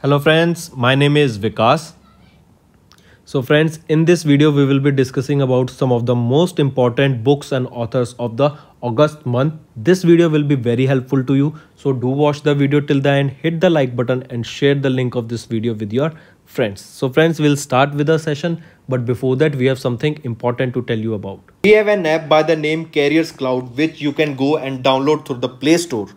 Hello friends, my name is Vikas. So friends, in this video we will be discussing about some of the most important books and authors of the August month. This video will be very helpful to you. So do watch the video till the end, hit the like button and share the link of this video with your friends. So friends, we'll start with the session, but before that we have something important to tell you about. We have an app by the name Careers Cloud which you can go and download through the Play Store.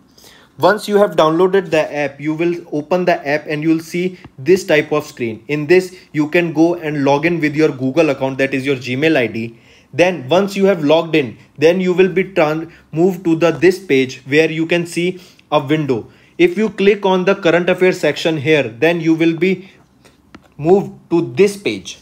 Once you have downloaded the app, you will open the app and you will see this type of screen. In this, you can go and log in with your Google account, that is your Gmail ID. Then once you have logged in, then you will be moved to this page where you can see a window. If you click on the current affairs section here, then you will be moved to this page.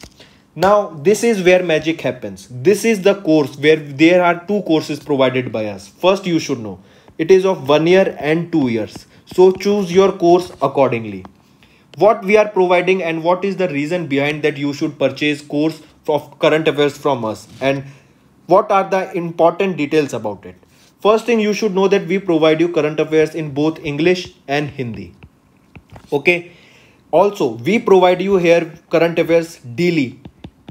Now this is where magic happens. This is the course where there are two courses provided by us. First, you should know it is of 1 year and 2 years. So choose your course accordingly. What we are providing and what is the reason behind that you should purchase course of current affairs from us, and what are the important details about it. First thing, you should know that we provide you current affairs in both English and Hindi. Okay. Also, we provide you here current affairs daily.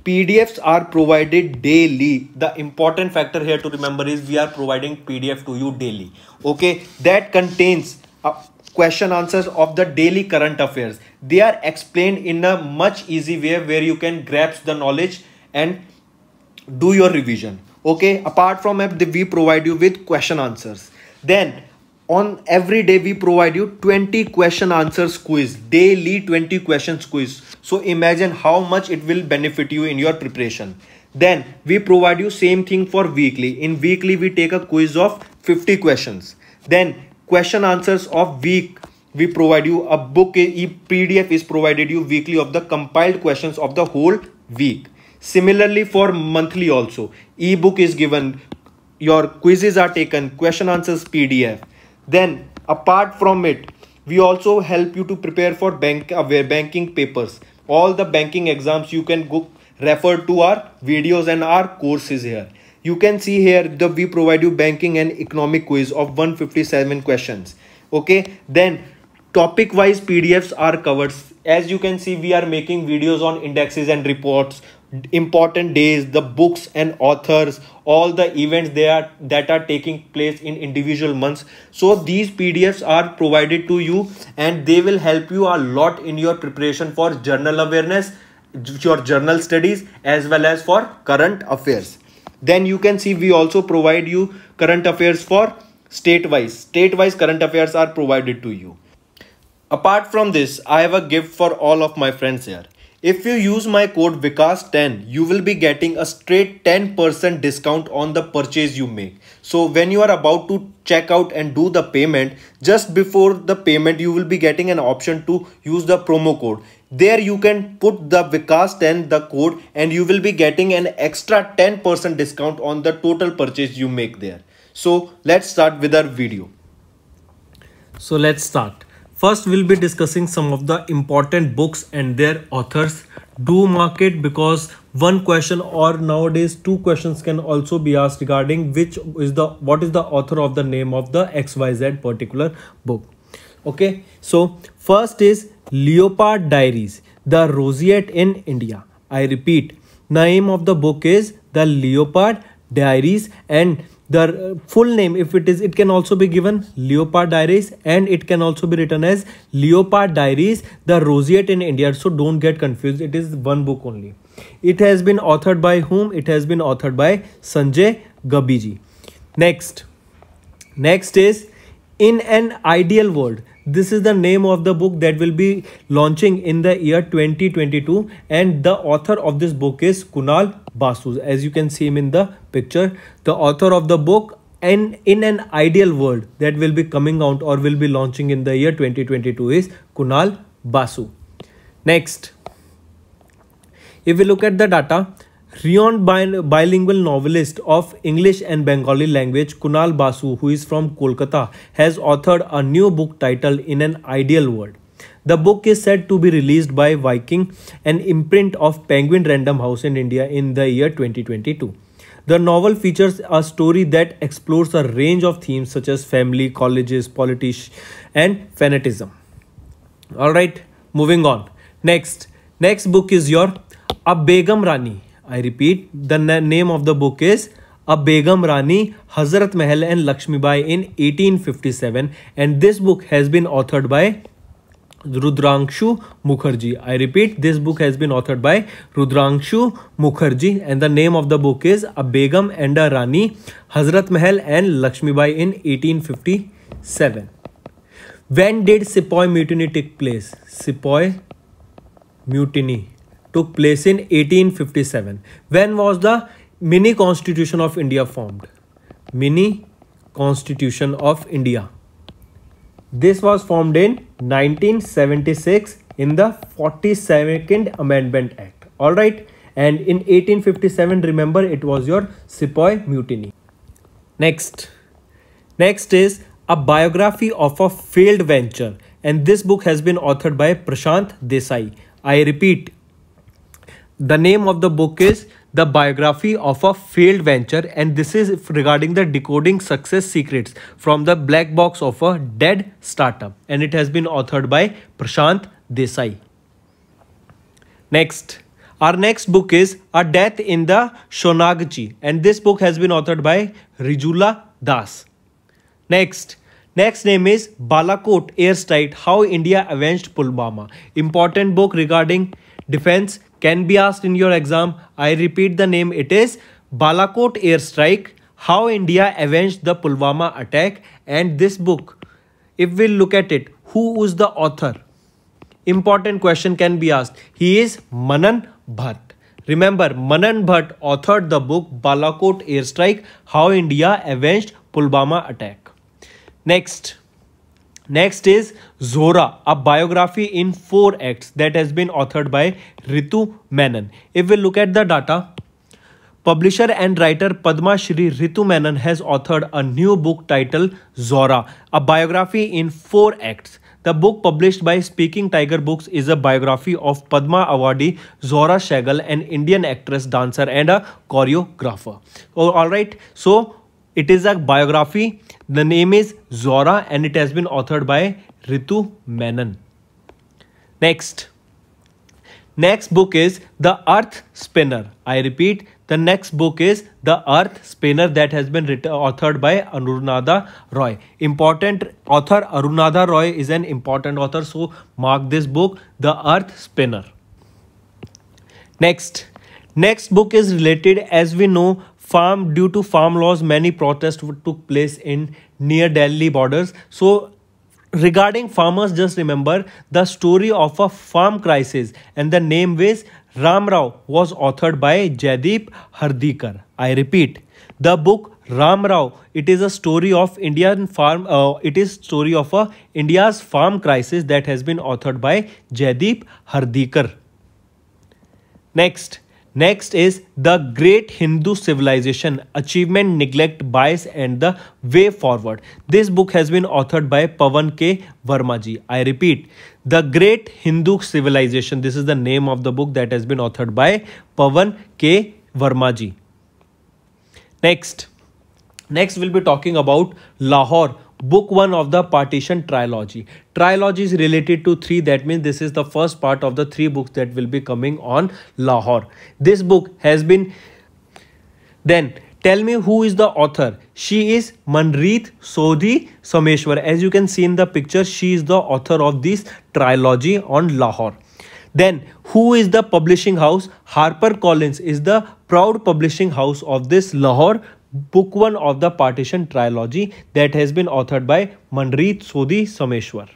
PDFs are provided daily. The important factor here to remember is we are providing PDF to you daily. Okay, that contains question answers of the daily current affairs. They are explained in a much easy way where you can grasp the knowledge and do your revision. Okay, apart from that, we provide you with question answers. Then on every day we provide you 20 question answers quiz, daily 20 questions quiz. So imagine how much it will benefit you in your preparation. Then we provide you same thing for weekly. In weekly we take a quiz of 50 questions. Then question answers of week, we provide you a book, PDF is provided you weekly of the compiled questions of the whole week. Similarly for monthly also, ebook is given, your quizzes are taken, question answers PDF. Then apart from it, we also help you to prepare for banking papers. All the banking exams you can go refer to our videos and our courses here. You can see here that we provide you banking and economic quiz of 157 questions. Okay, then topic wise PDFs are covered. As you can see, we are making videos on indexes and reports, important days, the books and authors, all the events that are taking place in individual months. So these PDFs are provided to you and they will help you a lot in your preparation for journal awareness, your journal studies, as well as for current affairs. Then you can see we also provide you current affairs for state-wise current affairs are provided to you. Apart from this, I have a gift for all of my friends here. If you use my code Vikas10, you will be getting a straight 10% discount on the purchase you make. So when you are about to check out and do the payment, just before the payment, you will be getting an option to use the promo code. There you can put the Vikas10, the code, and you will be getting an extra 10% discount on the total purchase you make there. So let's start with our video. So let's start. First, we'll be discussing some of the important books and their authors. Do mark it because one question or nowadays two questions can also be asked regarding what is the author of the name of the XYZ particular book. Okay, so first is Leopard Diaries, The Roseate in India. I repeat, name of the book is The Leopard Diaries, and the full name, if it can also be given Leopard Diaries, and it can also be written as Leopard Diaries, The Roseate in India. So don't get confused. It is one book only. It has been authored by whom? It has been authored by Sanjay Gabiji. Next is In an Ideal World. This is the name of the book that will be launching in the year 2022, and the author of this book is Kunal Basu. As you can see him in the picture, the author of the book and In an Ideal World that will be coming out or will be launching in the year 2022 is Kunal Basu. Next, if we look at the data, renowned bilingual novelist of English and Bengali language Kunal Basu, who is from Kolkata, has authored a new book titled In an Ideal World. The book is said to be released by Viking, an imprint of Penguin Random House in India, in the year 2022. The novel features a story that explores a range of themes such as family, colleges, politics, and fanatism. Alright, Moving on. Next book is your A Begum Rani. I repeat, the name of the book is A Begum Rani, Hazrat Mahal and Lakshmibai in 1857, and this book has been authored by Rudrangshu Mukherjee. I repeat, this book has been authored by Rudrangshu Mukherjee, and the name of the book is A Begum and a Rani, Hazrat Mahal and Lakshmibai in 1857. When did Sepoy Mutiny take place? Sepoy Mutiny took place in 1857. When was the Mini Constitution of India formed? Mini Constitution of India. This was formed in 1976 in the 42nd Amendment Act. Alright. And in 1857, remember, it was your Sepoy Mutiny. Next is A Biography of a Failed Venture, and this book has been authored by Prashant Desai. I repeat, the name of the book is The Biography of a Failed Venture, and this is regarding the decoding success secrets from the black box of a dead startup, and it has been authored by Prashant Desai. Our next book is A Death in the Shonagchi, and this book has been authored by Rijula Das. Next name is Balakot Airstrike, How India Avenged Pulwama. Important book regarding defense, can be asked in your exam. I repeat the name, it is Balakot Airstrike, How India Avenged the Pulwama Attack. And this book, if we look at it, who is the author? Important question can be asked. He is Manan Bhatt. Remember, Manan Bhatt authored the book Balakot Airstrike, How India Avenged Pulwama Attack. Next is Zora, a biography in 4 acts that has been authored by Ritu Menon. If we look at the data, publisher and writer Padma Shri Ritu Menon has authored a new book titled Zora, a biography in 4 acts. The book published by Speaking Tiger Books is a biography of Padma Awardee Zora Sehgal, an Indian actress, dancer and a choreographer. Alright, so it is a biography. The name is Zora and it has been authored by Ritu Menon. Next book is The Earth Spinner. I repeat, the next book is The Earth Spinner, that has been authored by Anuradha Roy. Important author, Anuradha Roy is an important author, so mark this book, The Earth Spinner. Next book is related, as we know, due to farm laws, many protests took place in near Delhi borders. So regarding farmers, just remember the story of a farm crisis, and the name is Ram Rao was authored by Jaideep Hardikar. I repeat, the book Ram Rao, it is a story of India's farm crisis that has been authored by Jaideep Hardikar. Next is The Great Hindu Civilization, Achievement, Neglect, Bias and the Way Forward. This book has been authored by Pawan K. Verma ji. I repeat, The Great Hindu Civilization. This is the name of the book that has been authored by Pawan K. Verma ji. Next we'll be talking about Lahore, Book 1 of the Partition Trilogy. Trilogy is related to 3. That means this is the first part of the 3 books that will be coming on Lahore. This book has been... Then tell me who is the author. She is Manpreet Sodhi Someshwar. As you can see in the picture, she is the author of this trilogy on Lahore. Then who is the publishing house? HarperCollins is the proud publishing house of this Lahore Book 1 of the Partition Trilogy that has been authored by Manpreet Sodhi Someshwar.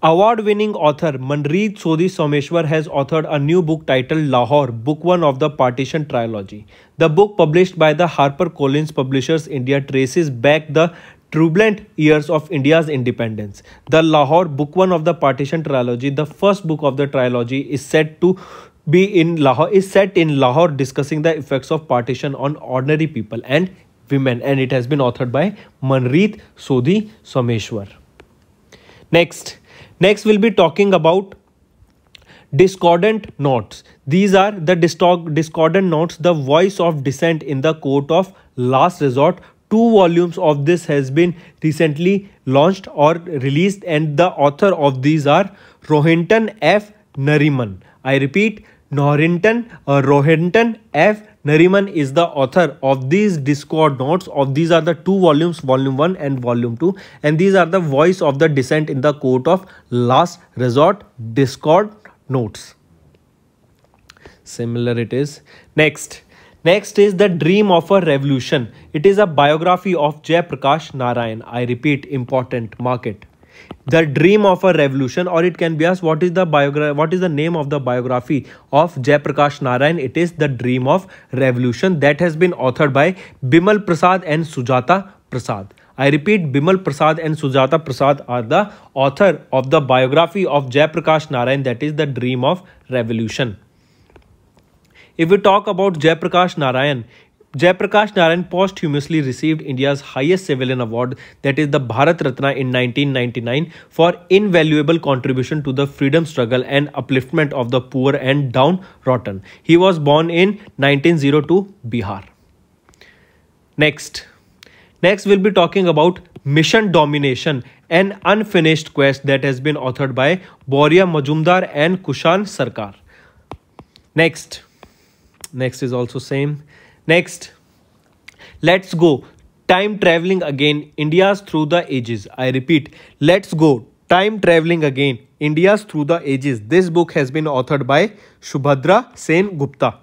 Award-winning author Manpreet Sodhi Someshwar has authored a new book titled Lahore, Book 1 of the Partition Trilogy. The book, published by the HarperCollins Publishers India, traces back the turbulent years of India's independence. The Lahore, Book 1 of the Partition Trilogy, the first book of the trilogy, is set in Lahore, discussing the effects of partition on ordinary people and women, and it has been authored by Manpreet Sodhi Someshwar. Next we'll be talking about discordant notes. These are the discordant notes, the voice of dissent in the court of last resort Two volumes of this has been recently launched or released, and the author of these are Rohinton F. Nariman. I repeat, Rohinton F. Nariman is the author of these Discord notes. Of these are the two volumes, volume 1 and volume 2, and these are the voice of the dissent in the court of last resort Discord notes. Similar it is. Next is The Dream of a Revolution. It is a biography of Jayaprakash Narayan. I repeat, important, mark it. The Dream of a Revolution, or it can be asked, what is the name of the biography of Jayaprakash Narayan? It is The Dream of Revolution, that has been authored by Bimal Prasad and Sujata Prasad. I repeat, Bimal Prasad and Sujata Prasad are the author of the biography of Jayaprakash Narayan, that is The Dream of Revolution. If we talk about Jayaprakash Narayan posthumously received India's highest civilian award, that is the Bharat Ratna, in 1999 for invaluable contribution to the freedom struggle and upliftment of the poor and downtrodden. He was born in 1902, Bihar. Next we'll be talking about Mission Domination, an unfinished quest, that has been authored by Boria Majumdar and Kushan Sarkar. Next is also same. Next, let's go time traveling again, India's through the ages. I repeat, let's go time traveling again, India's through the ages. This book has been authored by Subhadra Sen Gupta.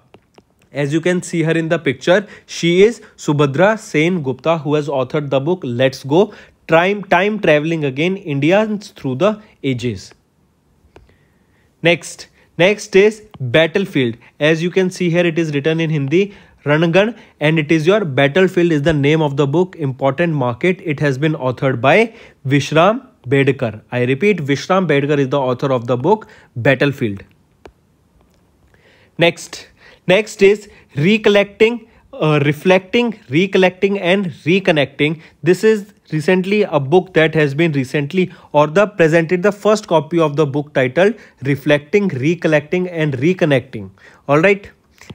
As you can see her in the picture, she is Subhadra Sen Gupta, who has authored the book Let's Go Time Traveling Again, Indians Through the Ages. Next is Battlefield. As you can see here, it is written in Hindi, Rangan, and it is your Battlefield is the name of the book. Important market. It has been authored by Vishram Bedkar. I repeat, Vishram Bedkar is the author of the book Battlefield. Next is Reflecting, Recollecting and Reconnecting. This is recently a book that has been presented the first copy of the book titled Reflecting, Recollecting and Reconnecting. Alright.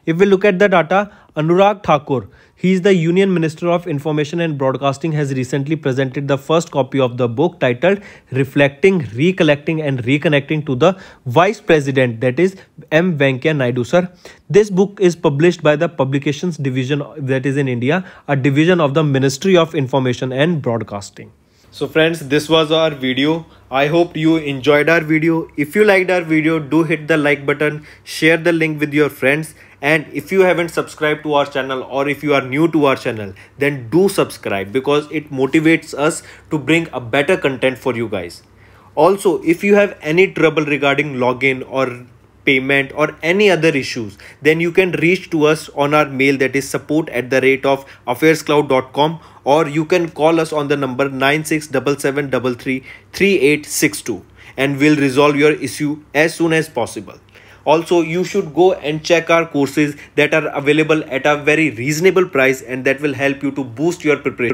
If we look at the data, Anurag Thakur, he is the Union Minister of Information and Broadcasting, has recently presented the first copy of the book titled Reflecting, Recollecting and Reconnecting to the Vice President, that is M. Venkaiah Naidu sir. This book is published by the Publications Division, that is in India, a division of the Ministry of Information and Broadcasting. So friends, this was our video. I hope you enjoyed our video. If you liked our video, do hit the like button, share the link with your friends, and if you haven't subscribed to our channel, or if you are new to our channel, then do subscribe, because it motivates us to bring a better content for you guys. Also, if you have any trouble regarding login or payment or any other issues, then you can reach to us on our mail, that is support@affairscloud.com, or you can call us on the number 9677333862, and we'll resolve your issue as soon as possible. Also, you should go and check our courses that are available at a very reasonable price, and that will help you to boost your preparation.